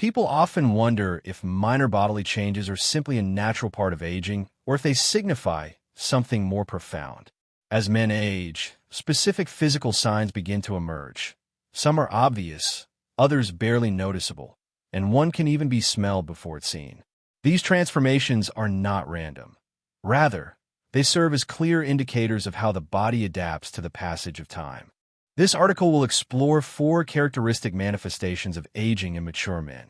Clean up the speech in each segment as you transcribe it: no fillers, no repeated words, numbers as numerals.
People often wonder if minor bodily changes are simply a natural part of aging or if they signify something more profound. As men age, specific physical signs begin to emerge. Some are obvious, others barely noticeable, and one can even be smelled before it's seen. These transformations are not random. Rather, they serve as clear indicators of how the body adapts to the passage of time. This article will explore 4 characteristic manifestations of aging in mature men.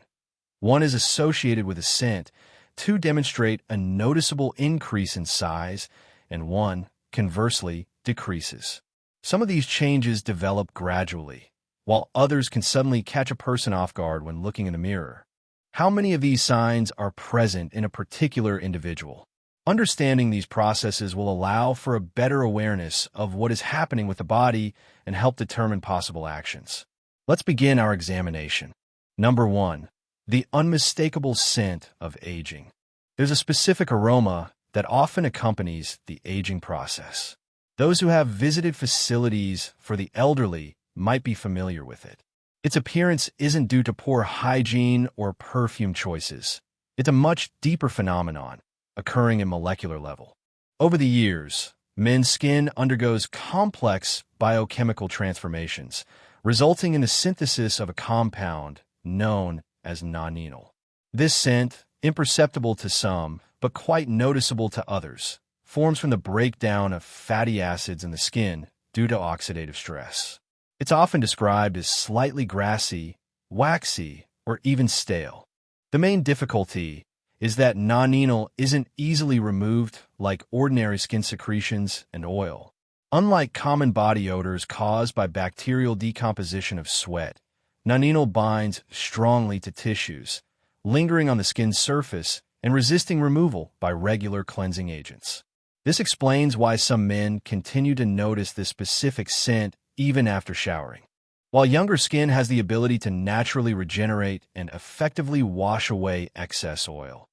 1 is associated with a scent, 2 demonstrate a noticeable increase in size, and 1, conversely, decreases. Some of these changes develop gradually, while others can suddenly catch a person off guard when looking in the mirror. How many of these signs are present in a particular individual? Understanding these processes will allow for a better awareness of what is happening with the body and help determine possible actions. Let's begin our examination. Number 1. The unmistakable scent of aging. There's a specific aroma that often accompanies the aging process. Those who have visited facilities for the elderly might be familiar with it. Its appearance isn't due to poor hygiene or perfume choices. It's a much deeper phenomenon, occurring at molecular level. Over the years, men's skin undergoes complex biochemical transformations, resulting in the synthesis of a compound known as nonenal. This scent, imperceptible to some, but quite noticeable to others, forms from the breakdown of fatty acids in the skin due to oxidative stress. It's often described as slightly grassy, waxy, or even stale. The main difficulty is that nonenal isn't easily removed like ordinary skin secretions and oil. Unlike common body odors caused by bacterial decomposition of sweat, nonenal binds strongly to tissues, lingering on the skin's surface and resisting removal by regular cleansing agents. This explains why some men continue to notice this specific scent even after showering. While younger skin has the ability to naturally regenerate and effectively wash away excess oil,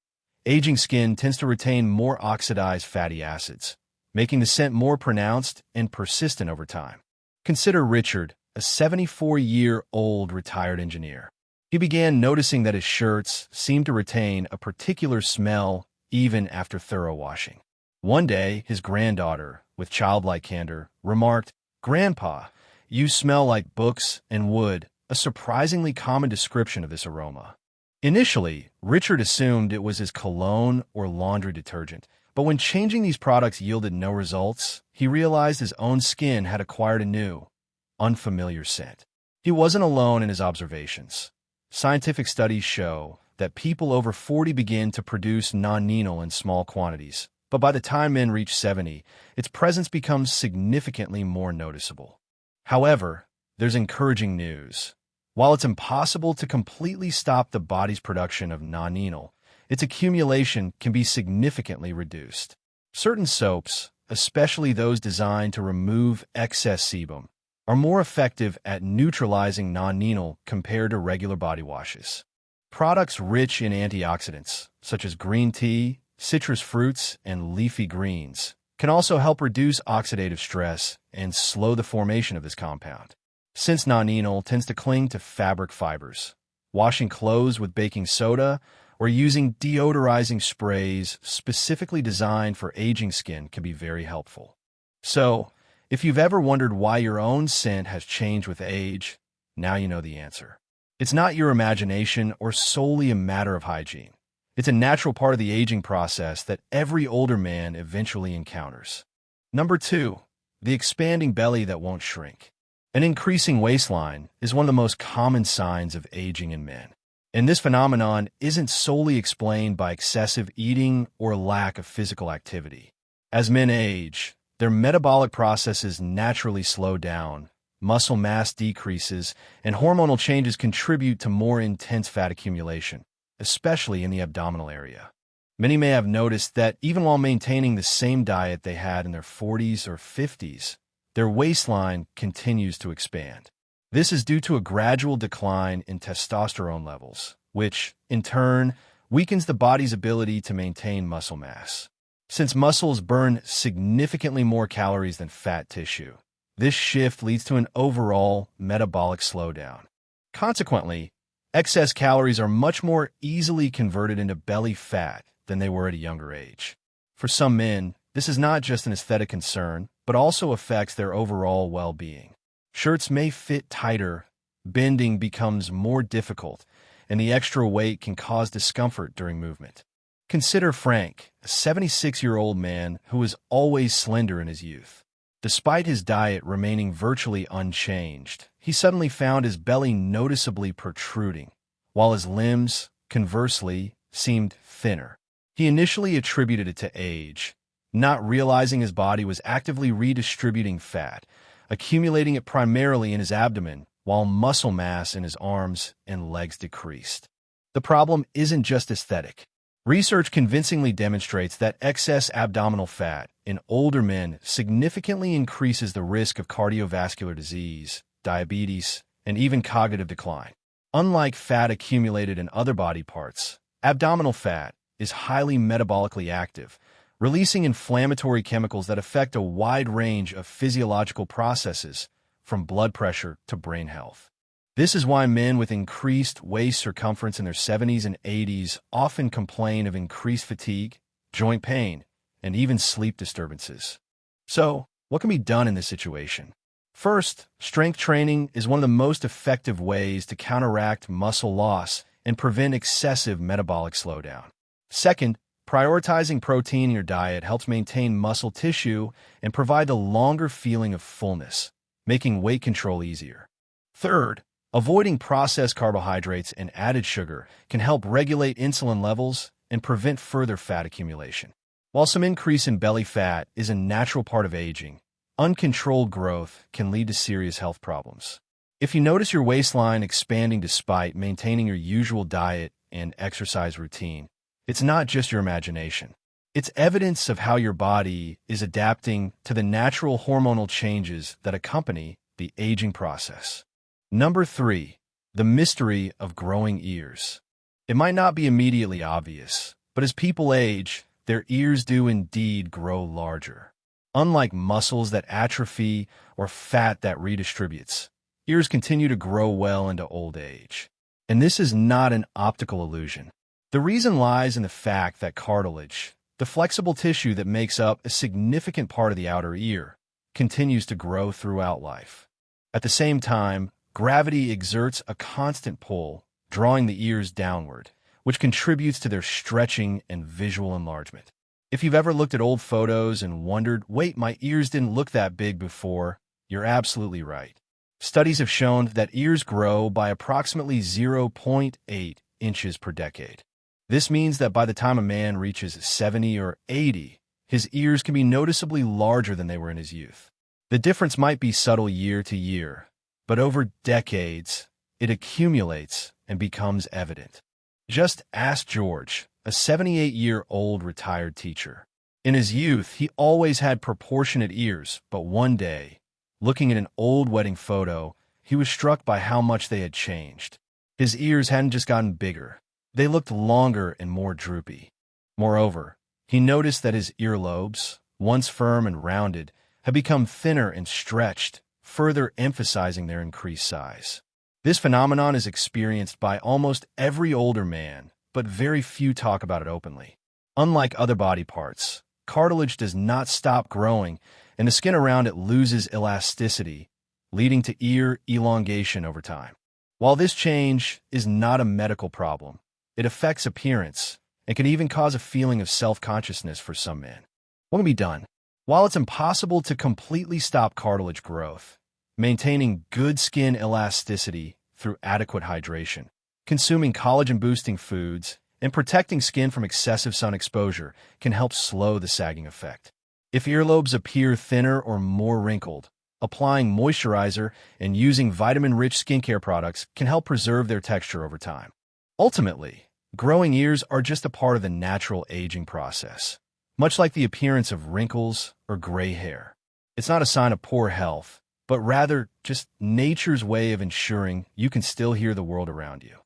aging skin tends to retain more oxidized fatty acids, making the scent more pronounced and persistent over time. Consider Richard, a 74-year-old retired engineer. He began noticing that his shirts seemed to retain a particular smell even after thorough washing. One day, his granddaughter, with childlike candor, remarked, "Grandpa, you smell like books and wood," a surprisingly common description of this aroma. Initially, Richard assumed it was his cologne or laundry detergent, but when changing these products yielded no results, he realized his own skin had acquired a new, unfamiliar scent. He wasn't alone in his observations. Scientific studies show that people over 40 begin to produce nonenal in small quantities, but by the time men reach 70, its presence becomes significantly more noticeable. However, there's encouraging news. While it's impossible to completely stop the body's production of nonenal, its accumulation can be significantly reduced. Certain soaps, especially those designed to remove excess sebum, are more effective at neutralizing nonenal compared to regular body washes. Products rich in antioxidants, such as green tea, citrus fruits, and leafy greens, can also help reduce oxidative stress and slow the formation of this compound. Since nonenal tends to cling to fabric fibers, washing clothes with baking soda or using deodorizing sprays specifically designed for aging skin can be very helpful. So, if you've ever wondered why your own scent has changed with age, now you know the answer. It's not your imagination or solely a matter of hygiene. It's a natural part of the aging process that every older man eventually encounters. Number 2, the expanding belly that won't shrink. An increasing waistline is one of the most common signs of aging in men. And this phenomenon isn't solely explained by excessive eating or lack of physical activity. As men age, their metabolic processes naturally slow down, muscle mass decreases, and hormonal changes contribute to more intense fat accumulation, especially in the abdominal area. Many may have noticed that even while maintaining the same diet they had in their 40s or 50s, their waistline continues to expand. This is due to a gradual decline in testosterone levels, which, in turn, weakens the body's ability to maintain muscle mass. Since muscles burn significantly more calories than fat tissue, this shift leads to an overall metabolic slowdown. Consequently, Excess calories are much more easily converted into belly fat than they were at a younger age. For some men, this is not just an aesthetic concern, but also affects their overall well-being. Shirts may fit tighter, bending becomes more difficult, and the extra weight can cause discomfort during movement. Consider Frank, a 76-year-old man who was always slender in his youth. Despite his diet remaining virtually unchanged, he suddenly found his belly noticeably protruding, while his limbs, conversely, seemed thinner. He initially attributed it to age, not realizing his body was actively redistributing fat, accumulating it primarily in his abdomen, while muscle mass in his arms and legs decreased. The problem isn't just aesthetic. Research convincingly demonstrates that excess abdominal fat in older men significantly increases the risk of cardiovascular disease, diabetes, and even cognitive decline. Unlike fat accumulated in other body parts, abdominal fat is highly metabolically active, releasing inflammatory chemicals that affect a wide range of physiological processes, from blood pressure to brain health. This is why men with increased waist circumference in their 70s and 80s often complain of increased fatigue, joint pain, and even sleep disturbances. So, what can be done in this situation? First, strength training is one of the most effective ways to counteract muscle loss and prevent excessive metabolic slowdown. Second, prioritizing protein in your diet helps maintain muscle tissue and provide the longer feeling of fullness, making weight control easier. Third, avoiding processed carbohydrates and added sugar can help regulate insulin levels and prevent further fat accumulation. While some increase in belly fat is a natural part of aging, uncontrolled growth can lead to serious health problems. If you notice your waistline expanding despite maintaining your usual diet and exercise routine, it's not just your imagination. It's evidence of how your body is adapting to the natural hormonal changes that accompany the aging process. Number 3, the mystery of growing ears. It might not be immediately obvious, but as people age, their ears do indeed grow larger. Unlike muscles that atrophy or fat that redistributes, ears continue to grow well into old age. And this is not an optical illusion. The reason lies in the fact that cartilage, the flexible tissue that makes up a significant part of the outer ear, continues to grow throughout life. At the same time, gravity exerts a constant pull, drawing the ears downward, which contributes to their stretching and visual enlargement. If you've ever looked at old photos and wondered, wait, my ears didn't look that big before, you're absolutely right. Studies have shown that ears grow by approximately 0.8 inches per decade. This means that by the time a man reaches 70 or 80, his ears can be noticeably larger than they were in his youth. The difference might be subtle year to year, but over decades, it accumulates and becomes evident. Just ask George, a 78-year-old retired teacher. In his youth, he always had proportionate ears, but one day, looking at an old wedding photo, he was struck by how much they had changed. His ears hadn't just gotten bigger. They looked longer and more droopy. Moreover, he noticed that his earlobes, once firm and rounded, had become thinner and stretched, further emphasizing their increased size. This phenomenon is experienced by almost every older man, but very few talk about it openly. Unlike other body parts, cartilage does not stop growing, and the skin around it loses elasticity, leading to ear elongation over time. While this change is not a medical problem, it affects appearance and can even cause a feeling of self-consciousness for some men. What can be done? While it's impossible to completely stop cartilage growth, maintaining good skin elasticity through adequate hydration, consuming collagen-boosting foods, and protecting skin from excessive sun exposure can help slow the sagging effect. If earlobes appear thinner or more wrinkled, applying moisturizer and using vitamin-rich skincare products can help preserve their texture over time. Ultimately, growing ears are just a part of the natural aging process, much like the appearance of wrinkles or gray hair. It's not a sign of poor health, but rather just nature's way of ensuring you can still hear the world around you.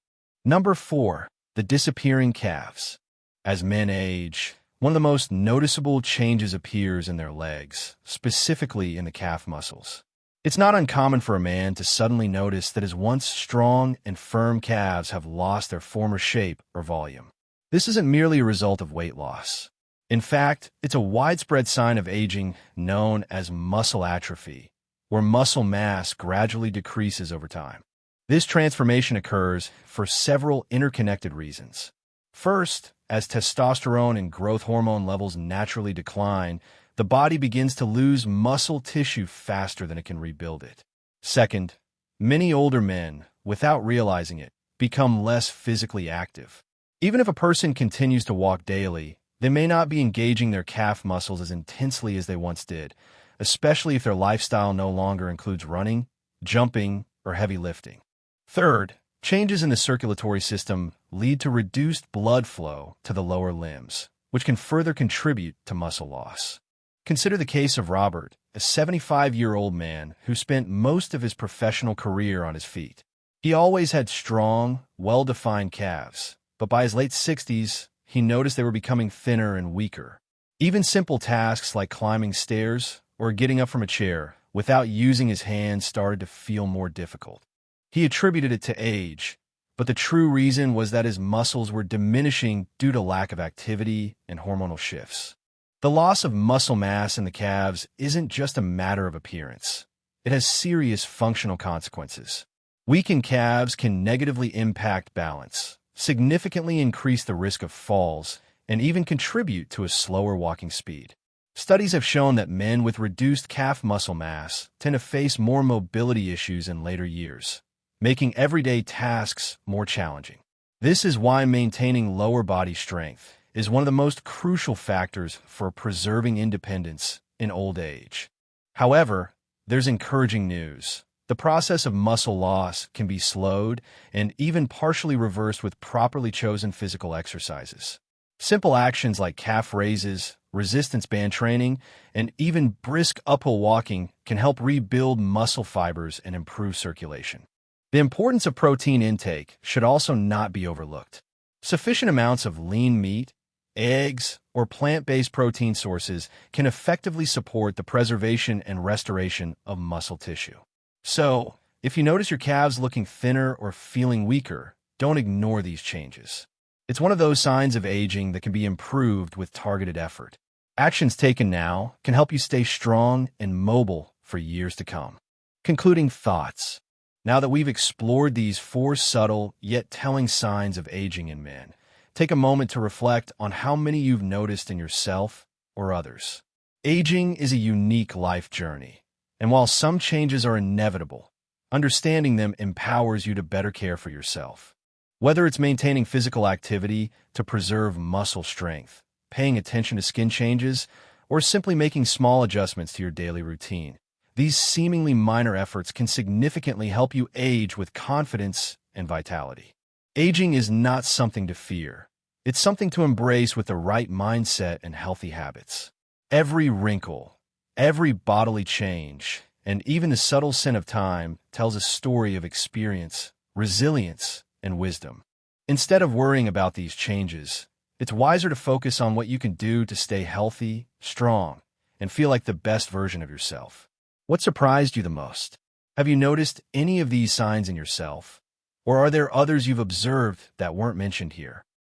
Number 4, the disappearing calves. As men age, one of the most noticeable changes appears in their legs, specifically in the calf muscles. It's not uncommon for a man to suddenly notice that his once strong and firm calves have lost their former shape or volume. This isn't merely a result of weight loss. In fact, it's a widespread sign of aging known as muscle atrophy, where muscle mass gradually decreases over time. This transformation occurs for several interconnected reasons. First, as testosterone and growth hormone levels naturally decline, the body begins to lose muscle tissue faster than it can rebuild it. Second, many older men, without realizing it, become less physically active. Even if a person continues to walk daily, they may not be engaging their calf muscles as intensely as they once did, especially if their lifestyle no longer includes running, jumping, or heavy lifting. Third, changes in the circulatory system lead to reduced blood flow to the lower limbs, which can further contribute to muscle loss. Consider the case of Robert, a 75-year-old man who spent most of his professional career on his feet. He always had strong, well-defined calves, but by his late 60s, he noticed they were becoming thinner and weaker. Even simple tasks like climbing stairs or getting up from a chair without using his hands started to feel more difficult. He attributed it to age, but the true reason was that his muscles were diminishing due to lack of activity and hormonal shifts. The loss of muscle mass in the calves isn't just a matter of appearance. It has serious functional consequences. Weakened calves can negatively impact balance, significantly increase the risk of falls, and even contribute to a slower walking speed. Studies have shown that men with reduced calf muscle mass tend to face more mobility issues in later years, making everyday tasks more challenging. This is why maintaining lower body strength is one of the most crucial factors for preserving independence in old age. However, there's encouraging news. The process of muscle loss can be slowed and even partially reversed with properly chosen physical exercises. Simple actions like calf raises, resistance band training, and even brisk uphill walking can help rebuild muscle fibers and improve circulation. The importance of protein intake should also not be overlooked. Sufficient amounts of lean meat, eggs, or plant-based protein sources can effectively support the preservation and restoration of muscle tissue. So, if you notice your calves looking thinner or feeling weaker, don't ignore these changes. It's one of those signs of aging that can be improved with targeted effort. Actions taken now can help you stay strong and mobile for years to come. Concluding thoughts. Now that we've explored these 4 subtle yet telling signs of aging in men, take a moment to reflect on how many you've noticed in yourself or others. Aging is a unique life journey, and while some changes are inevitable, understanding them empowers you to better care for yourself. Whether it's maintaining physical activity to preserve muscle strength, paying attention to skin changes, or simply making small adjustments to your daily routine, these seemingly minor efforts can significantly help you age with confidence and vitality. Aging is not something to fear. It's something to embrace with the right mindset and healthy habits. Every wrinkle, every bodily change, and even the subtle scent of time tells a story of experience, resilience, and wisdom. Instead of worrying about these changes, it's wiser to focus on what you can do to stay healthy, strong, and feel like the best version of yourself. What surprised you the most? Have you noticed any of these signs in yourself? Or are there others you've observed that weren't mentioned here?